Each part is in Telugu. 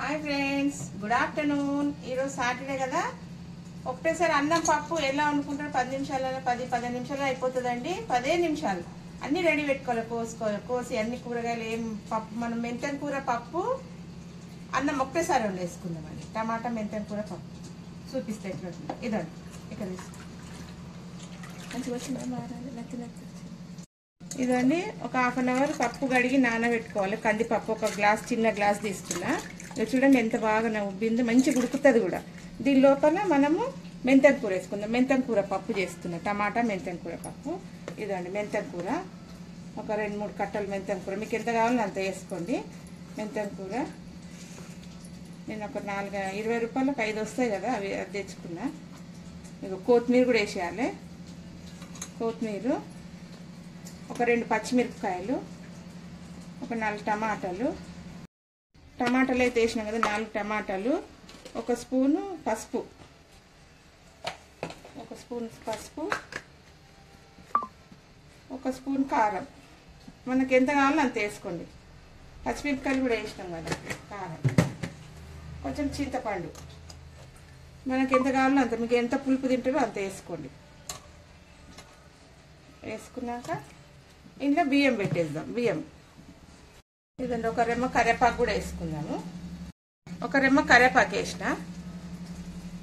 Hi friends, good afternoon. ఈరోజు సాటర్డే కదా, ఒకటేసారి అన్నం పప్పు ఎలా అనుకుంటారు 10 నిమిషాలలో 10 నిమిషాలు అయిపోతుందండి. 10 నిమిషాలు అన్నీ రెడీ పెట్టుకోవాలి. కోసి అన్ని కూరగాయలు ఏం పప్పు మనం మెంతెన కూర పప్పు అన్నం ఒకటేసారి వండేసుకుందామండి. టమాటా మెంతెన కూర పప్పు చూపిస్తే ఎట్లా ఇదండి. ఇక్కడ మంచిగా వచ్చిందా? ఇదండి, ఒక హాఫ్ అన్ అవర్ పప్పు కడిగి నానబెట్టుకోవాలి. కందిపప్పు ఒక గ్లాస్, చిన్న గ్లాస్ తీసుకున్నా. ఇక చూడండి ఎంత బాగా ఉబ్బిందో, మంచిగా ఉడుకుతుంది కూడా. దీని లోపల మనము మెంతెన కూర వేసుకుందాం. మెంతెన కూర పప్పు చేస్తున్నా, టమాటా మెంతెన కూర పప్పు. ఇదండి మెంతెన కూర, ఒక 2-3 కట్టలు మెంతెన కూర. మీకు ఎంత కావాలో అంత వేసుకోండి. మెంతెన కూర నేను ఒక 20 రూపాయలకు 5 వస్తాయి కదా, అవి తెచ్చుకున్నా. మీకు కొత్తిమీర కూడా వేసేయాలి. కొత్తిమీర, ఒక 2 పచ్చిమిరపకాయలు, ఒక 4 టమాటాలు. టమాటాలు అయితే వేసినాం కదా, 4 టమాటాలు, ఒక స్పూను పసుపు, ఒక స్పూన్ కారం. మనకి ఎంత కావాలో అంత వేసుకోండి. పచ్చిమిరపకాయలు కూడా వేసినాం కదా, కారం, కొంచెం చింతపండు. మనకి ఎంత కావాలో అంత, మీకు ఎంత పులుపు తింటారో అంత వేసుకోండి. వేసుకున్నాక ఇంట్లో బియ్యం పెట్టేద్దాం. బియ్యం ఇదండి, ఒక రెమ్మ కరివేపాకు కూడా వేసుకుందాము. ఒక రెమ్మ కరివేపాకు వేసిన.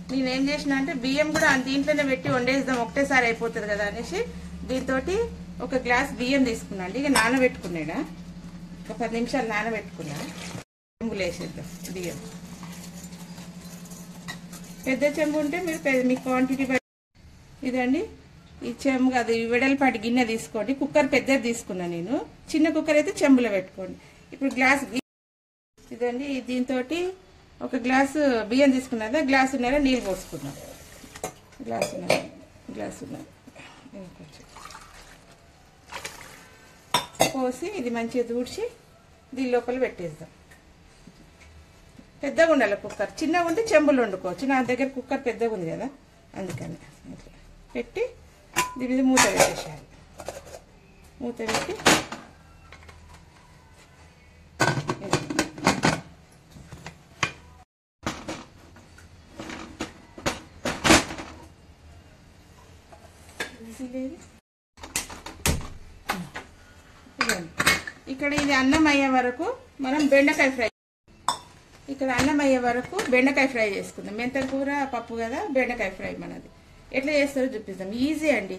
నేనేం చేసిన అంటే బియ్యం కూడా దీంట్లోనే పెట్టి వండేద్దాం, ఒకటేసారి అయిపోతుంది కదా అనేసి దీంతో ఒక గ్లాస్ బియ్యం తీసుకున్నాండి. ఇక నానబెట్టుకున్నాడా, ఒక 10 నిమిషాలు నానబెట్టుకున్నా. చెంబులు వేసేద్దాం బియ్యం. పెద్ద చెంబు ఉంటే మీరు మీ క్వాంటిటీ. ఇదండి, ఈ చెంబు అది వెడల్పాటి గిన్నె తీసుకోండి. కుక్కర్ పెద్దది తీసుకున్నా నేను, చిన్న కుక్కర్ అయితే చెంబులో పెట్టుకోండి. ఇప్పుడు గ్లాస్ ఇదండి, దీంతో ఒక గ్లాసు బియ్యం తీసుకున్నదా, గ్లాసున్నర నీళ్ళు పోసుకున్నాం. గ్లాసున్నర పోసి ఇది మంచిగా దూడ్చి దీని లోపల పెట్టేద్దాం. పెద్దగా ఉండాలి కుక్కర్. చిన్నగా ఉంటే చెంబులు వండుకోవచ్చు. నా దగ్గర కుక్కర్ పెద్దగా ఉంది కదా, అందుకని పెట్టి దీని మీద మూత పెట్టేసేయాలి. మూత పెట్టి ఇక్కడ ఇది అన్నం అయ్యే వరకు మనం బెండకాయ ఫ్రై. ఇక్కడ అన్నం అయ్యే వరకు బెండకాయ ఫ్రై చేసుకుందాం. మెంతెన కూర పప్పు కదా, బెండకాయ ఫ్రై మనది ఎట్లా చేస్తారో చూపిస్తాం. ఈజీ అండి,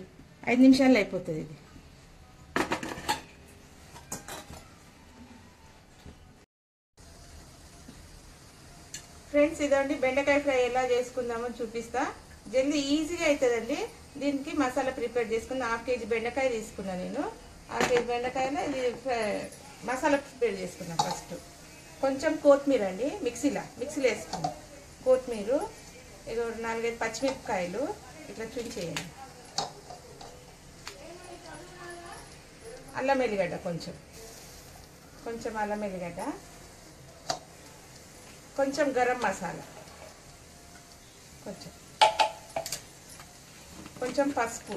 5 నిమిషాల్లో అయిపోతుంది ఇది. ఫ్రెండ్స్, ఇదండి బెండకాయ ఫ్రై ఎలా చేసుకుందామో చూపిస్తా. జల్దీ ఈజీగా అవుతుందండి. దీనికి మసాలా ప్రిపేర్ చేసుకున్న 1/2 కేజీ బెండకాయ తీసుకున్నా నేను. 1/2 కేజీ బెండకాయలో ఇది మసాలా ప్రిపేర్ చేసుకున్నా. ఫస్ట్ కొంచెం కొత్తిమీర అండి, మిక్సీలో వేసుకున్నాం. కొత్తిమీర, ఇక 4-5 పచ్చిమిరపకాయలు ఇట్లా చుంచేయండి. అల్లం ఎల్లిగడ్డ, కొంచెం అల్లం ఎల్లిగడ్డ, కొంచెం గరం మసాలా, కొంచెం పసుపు,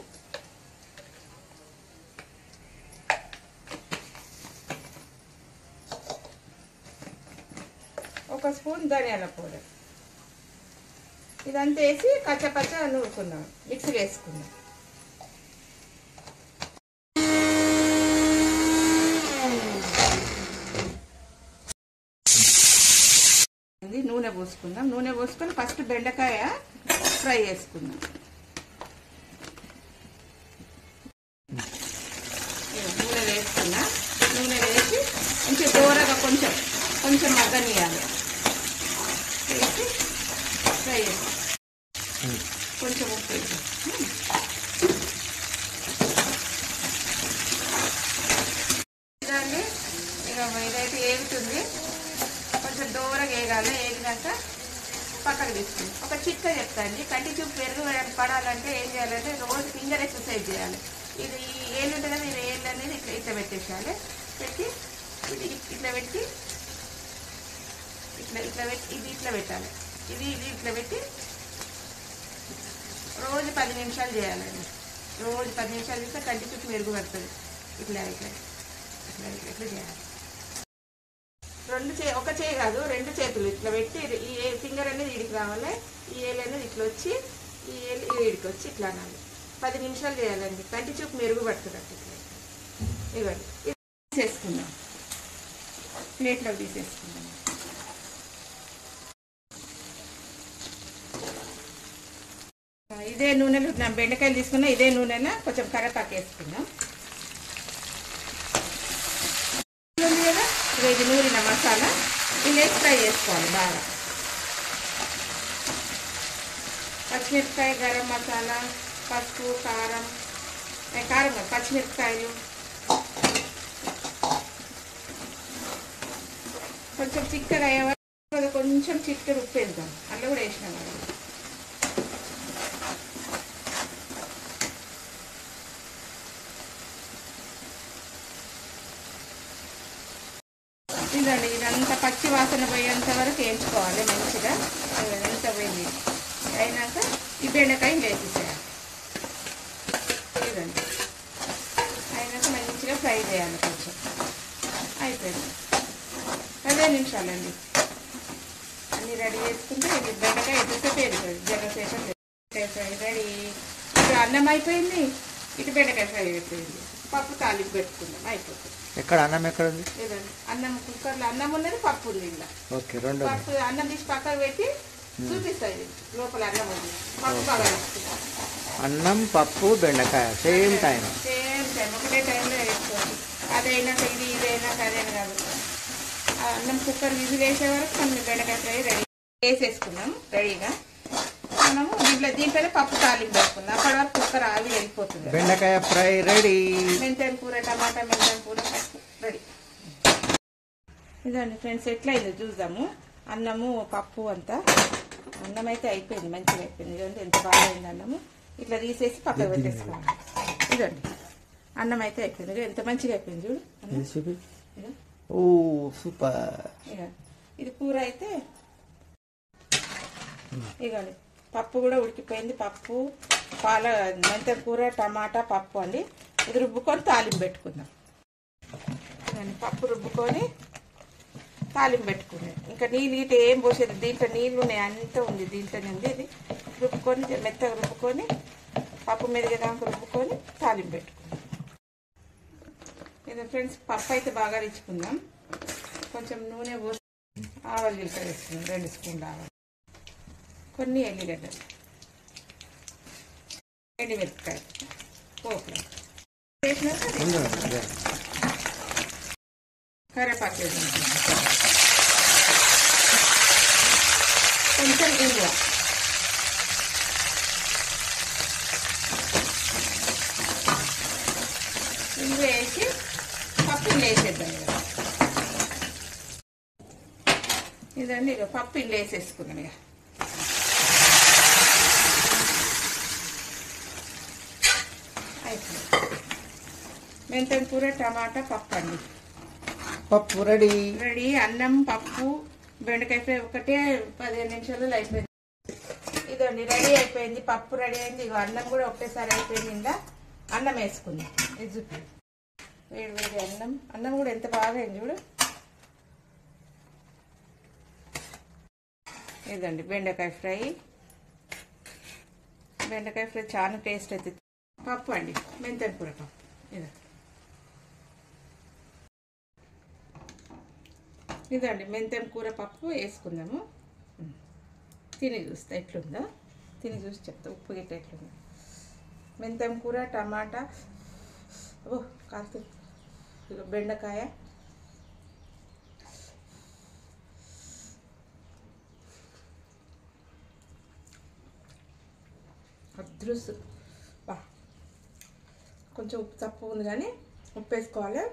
ఒక స్పూన్ ధనియాల పౌడర్. ఇదంతా వేసి కచ్చపచ్చ నూరుకుందాం, మిక్సీ వేసుకుందాం. నూనె పోసుకుందాం. నూనె పోసుకొని ఫస్ట్ బెండకాయ ఫ్రై చేసుకుందాం. నూనె వేసుకున్నా. నూనె వేసి కొంచెం దూరగా కొంచెం మగ్గనియాలి. వేసి ఫ్రై చేస్తాం. కొంచెం ఉప్పు వేసి ఇదండి. ఇక ఇదైతే ఏగుతుంది, కొంచెం దూరగా వేగాలి. వేగినాక పక్కకు తీసుకుంది. ఒక చిట్కా చెప్తా అండి, కంటి చూపు పెరుగు పడాలంటే ఏం చేయాలంటే రోజు ఫింగర్ ఎక్సర్సైజ్ చేయాలి. ఇది ఏళ్ళు ఉంటుంది కదా, ఇది ఏళ్ళు అనేది ఇట్లా పెట్టేసేయాలి. పెట్టి ఇది ఇట్లా పెట్టి ఇది ఇట్లా పెట్టాలి. ఇది ఇట్లా పెట్టి రోజు 10 నిమిషాలు చేయాలండి. రోజు 10 నిమిషాలు చేస్తే కంటి చూపు మెరుగు పడుతుంది. ఇట్లా చేయాలి. 2 ఒక చేయి కాదు, 2 చేతులు ఇట్లా పెట్టి ఈ ఫింగర్ అనేది ఇడికి రావాలి, ఈ ఏలు అనేది ఇట్లా వచ్చి ఈ ఏలు ఇడికి వచ్చి ఇట్లా అనాలి. 10 నిమిషాలు చేయాలండి. కంటి చూపు మెరుగు పడుతున్నట్టు. ఇవ్వండి, ఇది తీసేసుకుందాం, ప్లేట్లోకి తీసేసుకుందాం. ఇదే నూనెలో బెండకాయలు తీసుకున్నా, ఇదే నూనెలో కొంచెం కరివేపాకు వేసుకుందాం. ఉంది కదా, ఇది నూరిన మసాలా ఇది ఫ్రై చేసుకోవాలి బాగా. పచ్చిమిరపకాయ, గరం మసాలా, పసుపు, కారం కాదు పచ్చిమిరపకాయలు, కొంచెం చిక్కగా అయ్యే వరకు కొంచెం చిక్కగా ఉప్పు వేద్దాం. అట్లా కూడా వేసినాం కదా. ఇదండి, ఇదంతా పచ్చి వాసన పోయేంత వరకు వేయించుకోవాలి మంచిగా. ఎంత పోయింది అయినాక ఈ బెండకాయ వేసేసేయాలి. ఇదండి, అయినాక మంచిగా ఫ్రై చేయాలి కొంచెం. అయిపోయింది, 10 నిమిషాలండి. అన్నీ రెడీ చేసుకుంటే ఇది బెండకాయ ఎంతసేపు వేరుతుంది, జగసేసం ఫ్రై రెడీ. ఇటు అన్నం అయిపోయింది, ఇటు బెండకాయ ఫ్రై అయిపోయింది. పప్పు తాలింపు పెట్టుకుందాం, అయిపోతుంది. ఎక్కడ అన్నం ఎక్కడ ఉంది? లేదండి, అన్నం కుక్కర్లో అన్నం ఉన్నది, పప్పు ఉంది ఇలా. ఓకే, రెండు పప్పు అన్నం తీసి పక్కకు పెట్టి చూపిస్తాయి లోపల అన్నం ఉంది. పప్పు బాగా వేసుకుంటాం. అన్నం, పప్పు, బెండకాయ సేమ్ టైం ఒకటే టైంలో వేసుకోవాలి. అదైనాక ఇదైనాక అదేనా కాదు. అన్నం కుక్కర్ విజిల్ వేసే వరకు మనం బెండకాయ ఫ్రై రెడీ వేసేసుకున్నాం. రెడీగా మనము దీంట్లోనే పప్పు తాలింపు పెట్టుకుందాం. అప్పటి వరకు కుక్కర్ ఆవి వెళ్ళిపోతుంది. బెండకాయ ఫ్రై రెడీ. మెంతెం కూర, టమాటా మెంతెం కూర రెడీ. ఇదండి ఫ్రెండ్స్, ఎట్లా అయిందో చూద్దాము. అన్నము, పప్పు అంతా. అన్నం అయితే అయిపోయింది, మంచిగా అయిపోయింది. ఇదంటే ఎంత బాగా అయింది అన్నము. ఇట్లా తీసేసి పక్కకు పెట్టేసుకోవాలి. ఇదండి, అన్నం అయితే అయిపోయింది. ఎంత మంచిగా అయిపోయింది చూడు. ఓ సూపర్. ఇది కూర అయితే ఇవ్వండి. పప్పు కూడా ఉడికిపోయింది. పప్పు, మెంతెం కూర, టమాటా, పప్పు అండి. ఇది రుబ్బుకొని తాలింపు పెట్టుకుందాం. పప్పు రుబ్బుకొని తాలింపు పెట్టుకున్నాం. ఇంకా నీళ్ళు గిట్ట ఏం పోసేది, దీంట్లో నీళ్ళు ఉన్నాయి, అంతా ఉంది దీంట్లోనే ఉంది. ఇది రుబ్బుకొని మెత్తగా రుబ్బుకొని పప్పు మెదిగేదాకా రుబ్బుకొని తాలింపు పెట్టుకుందాం. ఇది ఫ్రెండ్స్, పప్పు అయితే బాగా రుచుకుందాం. కొంచెం నూనె పోసి ఆవాలు జీలకర్ర వేసుకుందాం. 2 స్పూన్లు ఆవాలు, కొన్ని ఎల్లిగడ్డలు, ఎండుమిరపకాయ పోపు వేసినాక కరివేపాకు వేసుకుంటాం. కొంచెం ఇంగువ, వేసి పప్పు వేసేద్దాం. ఇదండి, ఇక పప్పు ఇల్లు వేసేసుకున్నాం. ఇక అయిపోయింది. మెంతెం కూర, టమాటా, పప్పు అండి. పప్పు రెడీ. అన్నం, పప్పు, బెండకాయ ఫ్రై ఒకటే 15 నిమిషాలలో అయిపోయింది. ఇదండి, రెడీ అయిపోయింది. పప్పు రెడీ అయింది. ఇక అన్నం కూడా ఒకటేసారి అయిపోయింది. ఇంకా అన్నం వేసుకుందాం. ఇది వేడి వేడి అన్నం కూడా ఎంత బాగా అయింది చూడు. ఇదండి బెండకాయ ఫ్రై. చాలా టేస్ట్ అవుతుంది. పప్పు అండి, మెంతెం కూర పప్పు. ఇదండి మెంతెం కూర పప్పు వేసుకుందాము. తిని చూస్తా ఎట్లుందో, తిని చూసి చెప్తా ఉప్పు గిట్ట ఎట్లుందో. మెంతెం కూర, టమాటా, కాస్త బెండకాయ, అదృష్టం. కొంచెం ఉప్పు తక్కువ ఉంది కానీ ఉప్పు వేసుకోవాలి.